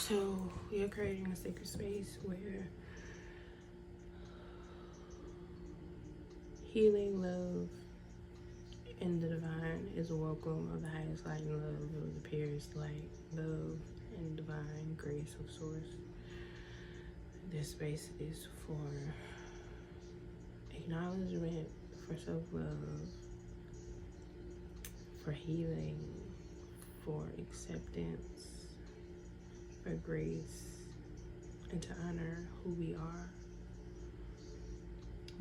So we are creating a sacred space where healing, love, and the divine is a welcome of the highest light and love. It appears light, love, and divine grace of source. This space is for acknowledgement, for self-love, for healing, for acceptance, for grace, and to honor who we are.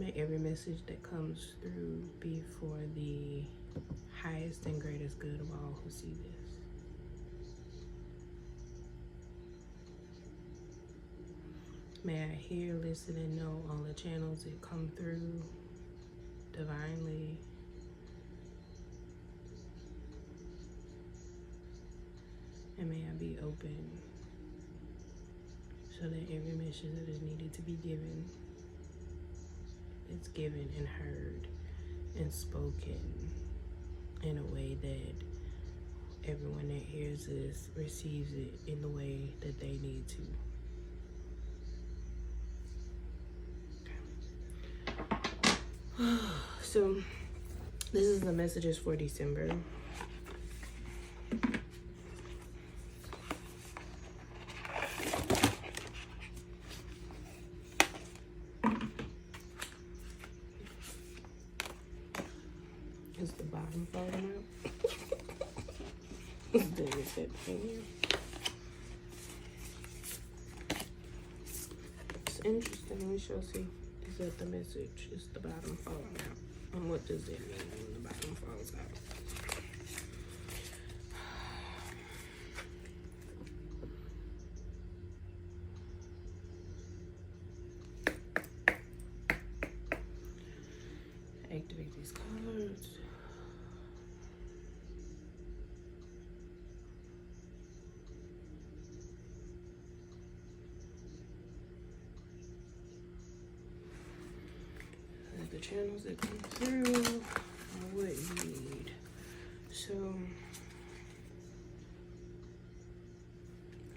May every message that comes through be for the highest and greatest good of all who see this. May I hear, listen, and know all the channels that come through divinely. And may I be open so that every message that is needed to be given is given and heard and spoken in a way that everyone that hears this receives it in the way that they need to. Okay. So this is the messages for December. Is the bottom falling out? It's interesting. We shall see. Is that the message? Is the bottom falling out? And what does it mean when the bottom falls out? Activate these cards. The channels that come through are what you need. So,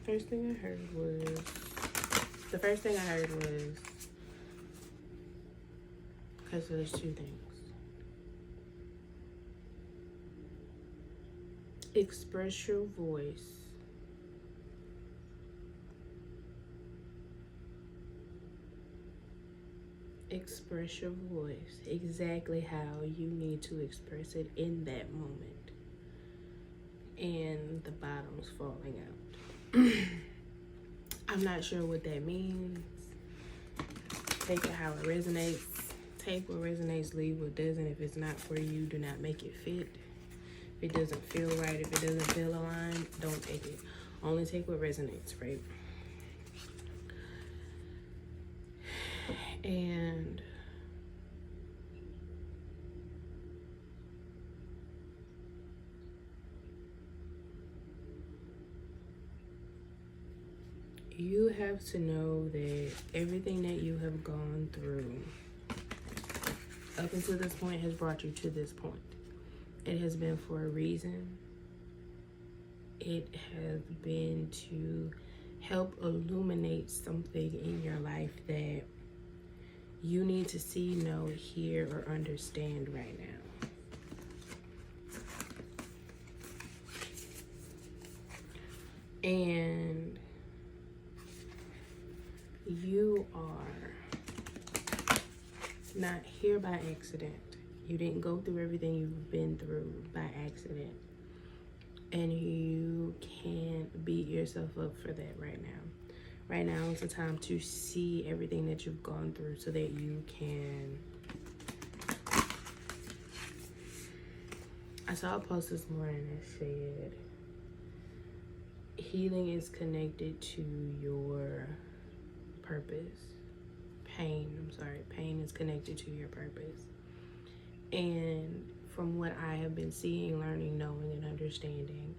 the first thing I heard was because there's two things. Express your voice. Express your voice exactly how you need to express it in that moment. And the bottom's falling out. I'm not sure what that means. Take it how it resonates. Take what resonates, leave what doesn't. If it's not for you, do not make it fit. If it doesn't feel right, if it doesn't feel aligned, don't take it. Only take what resonates, right? And you have to know that everything that you have gone through up until this point has brought you to this point. It has been for a reason. It has been to help illuminate something in your life that you need to see, know, hear, or understand right now. And you are not here by accident. You didn't go through everything you've been through by accident. And you can't beat yourself up for that right now. Right now is the time to see everything that you've gone through so that you can... I saw a post this morning that said, healing is connected to your purpose. Pain is connected to your purpose. And from what I have been seeing, learning, knowing, and understanding,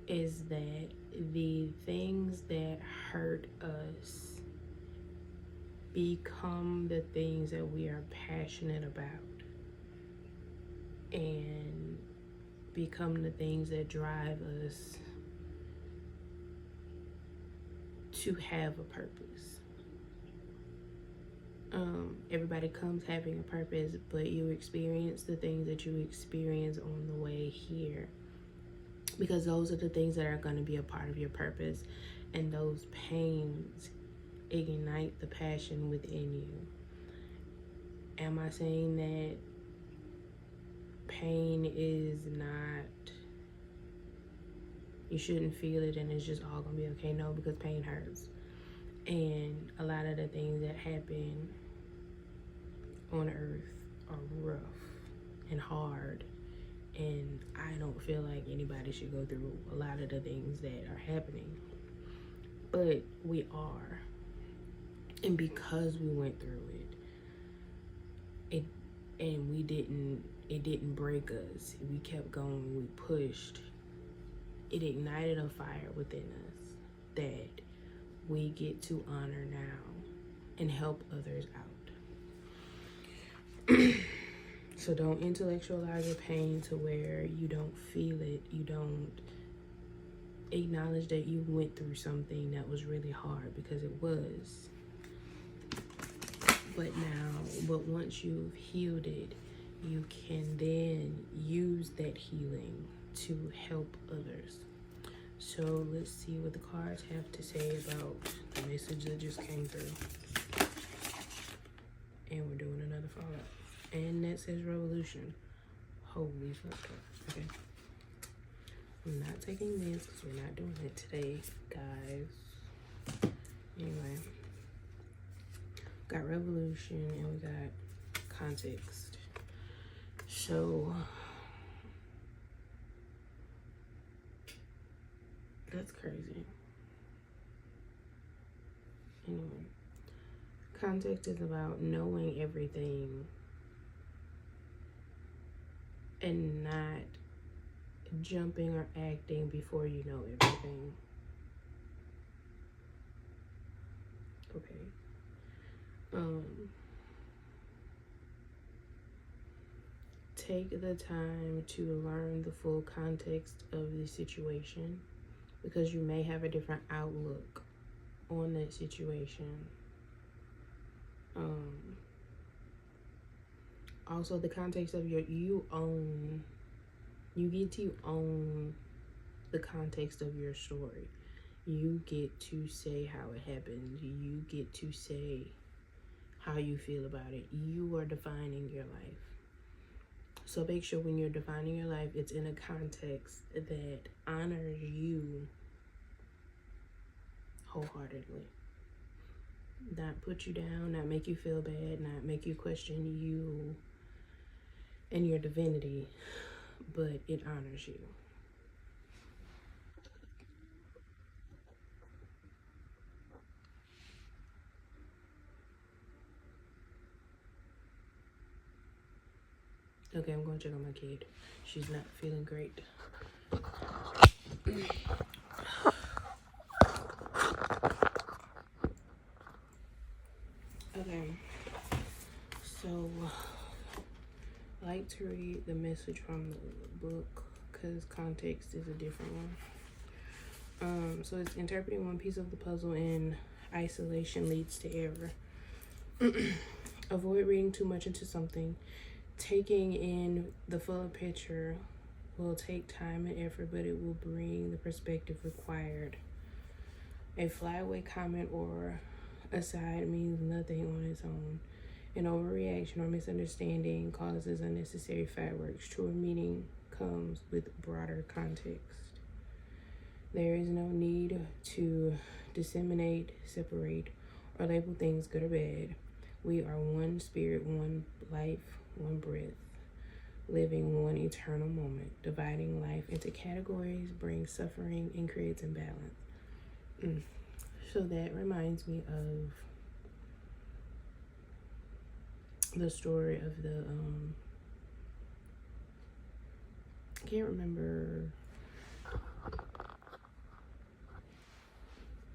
is that the things that hurt us become the things that we are passionate about and become the things that drive us to have a purpose. Everybody comes having a purpose, but you experience the things that you experience on the way here, because those are the things that are going to be a part of your purpose, and those pains ignite the passion within you. Am I saying that pain is not, you shouldn't feel it and it's just all gonna be okay? No, because pain hurts, and a lot of the things that happen on earth are rough and hard, and I don't feel like anybody should go through a lot of the things that are happening, but we are. And because we went through it, it didn't break us. We kept going, we pushed. It ignited a fire within us that we get to honor now and help others out. So don't intellectualize your pain to where you don't feel it. You don't acknowledge that you went through something that was really hard, because it was. But once you've healed it, you can then use that healing to help others. So let's see what the cards have to say about the message that just came through. And we're doing another follow-up. And that says revolution. Holy fuck. Okay. I'm not taking this because we're not doing it today, guys. Anyway. Got revolution and we got context. So that's crazy. Anyway, context is about knowing everything and not jumping or acting before you know everything. Okay. Take the time to learn the full context of the situation, because you may have a different outlook on that situation. Also, the context of you get to own the context of your story. You get to say how it happened. You get to say how you feel about it. You are defining your life. So make sure when you're defining your life, it's in a context that honors you wholeheartedly. Not put you down, not make you feel bad, not make you question you and your divinity, but it honors you. Okay, I'm going to check on my kid. She's not feeling great. Okay, so I like to read the message from the book because context is a different one. So it's interpreting one piece of the puzzle in isolation leads to error. Avoid reading too much into something. Taking in the full picture will take time and effort, but it will bring the perspective required. A flyaway comment or aside means nothing on its own. An overreaction or misunderstanding causes unnecessary fireworks. True meaning comes with broader context. There is no need to disseminate, separate, or label things good or bad. We are one spirit, one life, one breath, living one eternal moment. Dividing life into categories brings suffering and creates imbalance. So that reminds me of the story of the I can't remember.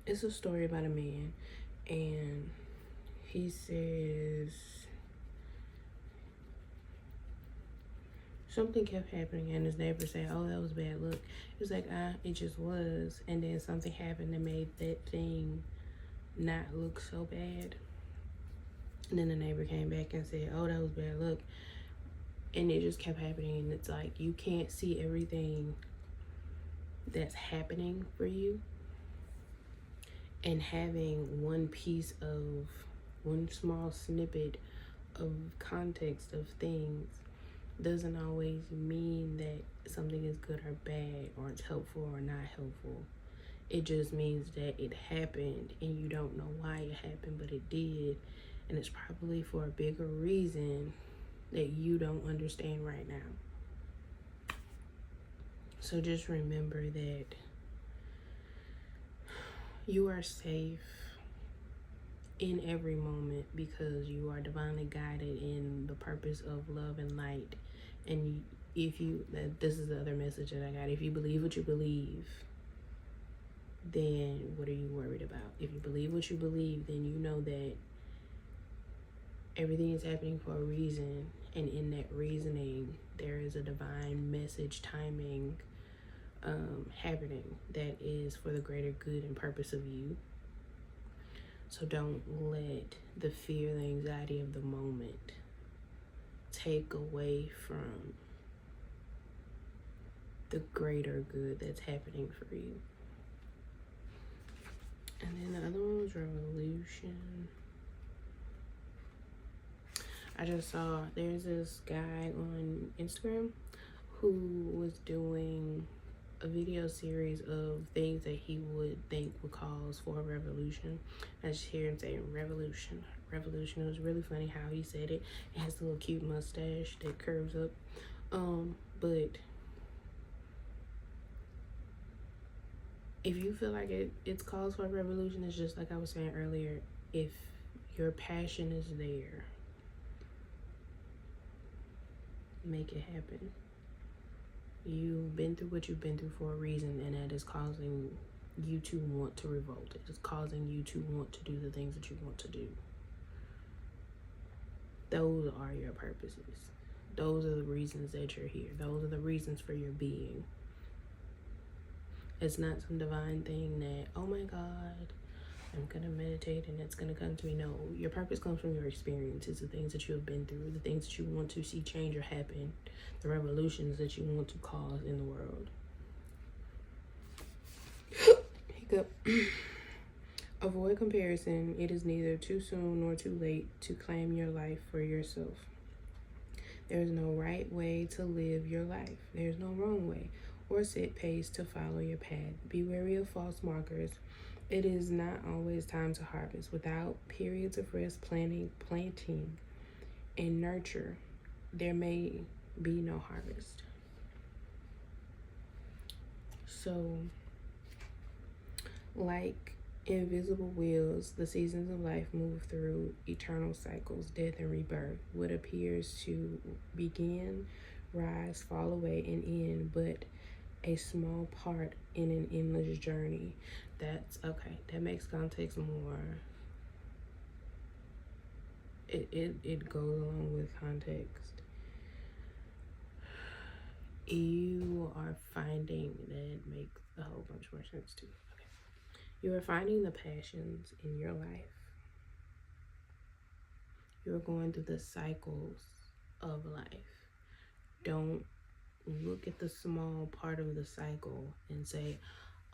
It's a story about a man, and he says something kept happening, and his neighbor said, "Oh, that was bad luck." He was like, it just was. And then something happened that made that thing not look so bad. And then the neighbor came back and said, oh, that was bad luck. And it just kept happening. And it's like, you can't see everything that's happening for you. And having one small snippet of context of things doesn't always mean that something is good or bad, or it's helpful or not helpful. It just means that it happened and you don't know why it happened, but it did. And it's probably for a bigger reason that you don't understand right now. So just remember that you are safe in every moment because you are divinely guided in the purpose of love and light. And this is the other message that I got. If you believe what you believe, then what are you worried about? If you believe what you believe, then you know that everything is happening for a reason, and in that reasoning there is a divine message timing happening that is for the greater good and purpose of you. So don't let the fear, the anxiety of the moment take away from the greater good that's happening for you. And then the other one was revolution. I just saw there's this guy on Instagram who was doing a video series of things that he would think would cause for a revolution. I just hear him saying revolution. It was really funny how he said it. It has a little cute mustache that curves up. But if you feel like it's cause for a revolution, it's just like I was saying earlier, if your passion is there, make it happen. You've been through what you've been through for a reason, and that is causing you to want to revolt. It is causing you to want to do the things that you want to do. Those are your purposes. Those are the reasons that you're here. Those are the reasons for your being. It's not some divine thing that, oh my God, I'm gonna meditate and it's gonna come to me. No, your purpose comes from your experiences, the things that you have been through, the things that you want to see change or happen, the revolutions that you want to cause in the world. Hiccup. Avoid comparison. It is neither too soon nor too late to claim your life for yourself. There is no right way to live your life. There is no wrong way or set pace to follow your path. Be wary of false markers. It is not always time to harvest. Without periods of rest, planting, and nurture, there may be no harvest. So, like invisible wheels, the seasons of life move through eternal cycles, death and rebirth. What appears to begin, rise, fall away, and end, but a small part in an endless journey. That's okay. That makes context more. It goes along with context. You are finding that makes a whole bunch more sense too. Okay. You are finding the passions in your life. You're going through the cycles of life. Don't look at the small part of the cycle and say,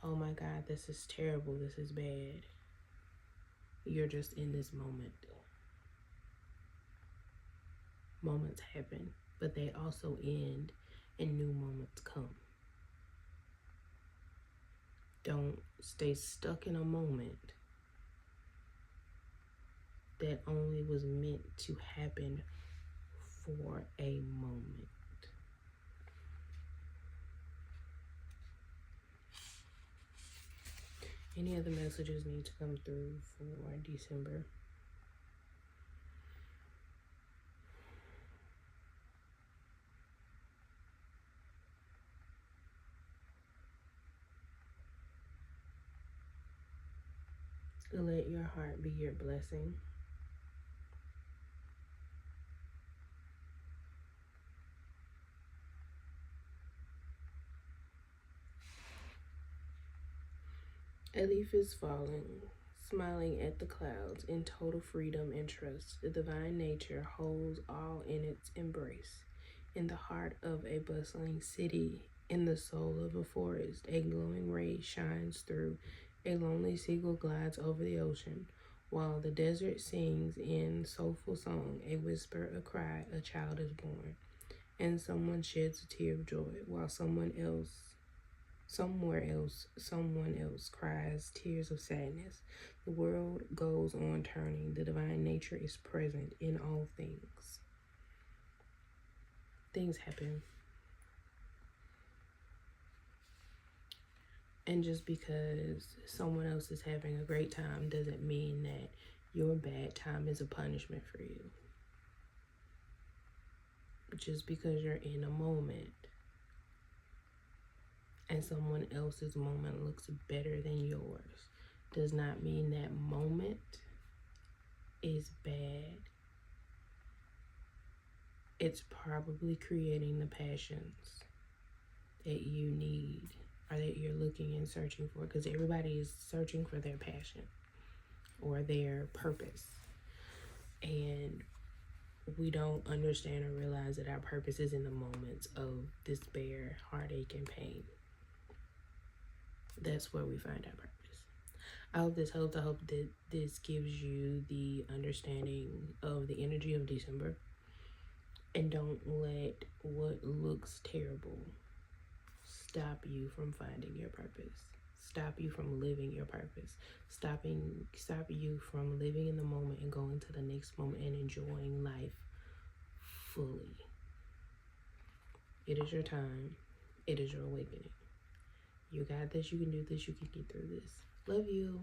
oh my God, this is terrible, this is bad. You're just in this moment. Moments happen, but they also end and new moments come. Don't stay stuck in a moment that only was meant to happen for a moment. Any other messages need to come through for December? Let your heart be your blessing. A leaf is falling, smiling at the clouds in total freedom and trust. The divine nature holds all in its embrace. In the heart of a bustling city, in the soul of a forest, a glowing ray shines through. A lonely seagull glides over the ocean, while the desert sings in soulful song, a whisper, a cry, a child is born. And someone sheds a tear of joy, while someone else cries tears of sadness. The world goes on turning. The divine nature is present in all things. Things happen. And just because someone else is having a great time doesn't mean that your bad time is a punishment for you. Just because you're in a moment and someone else's moment looks better than yours does not mean that moment is bad. It's probably creating the passions that you need or that you're looking and searching for, because everybody is searching for their passion or their purpose. And we don't understand or realize that our purpose is in the moments of despair, heartache, and pain. That's where we find our purpose. I hope this helps. I hope that this gives you the understanding of the energy of December. And don't let what looks terrible stop you from finding your purpose. Stop you from living your purpose. Stop you from living in the moment and going to the next moment and enjoying life fully. It is your time. It is your awakening. You got this. You can do this. You can get through this. Love you.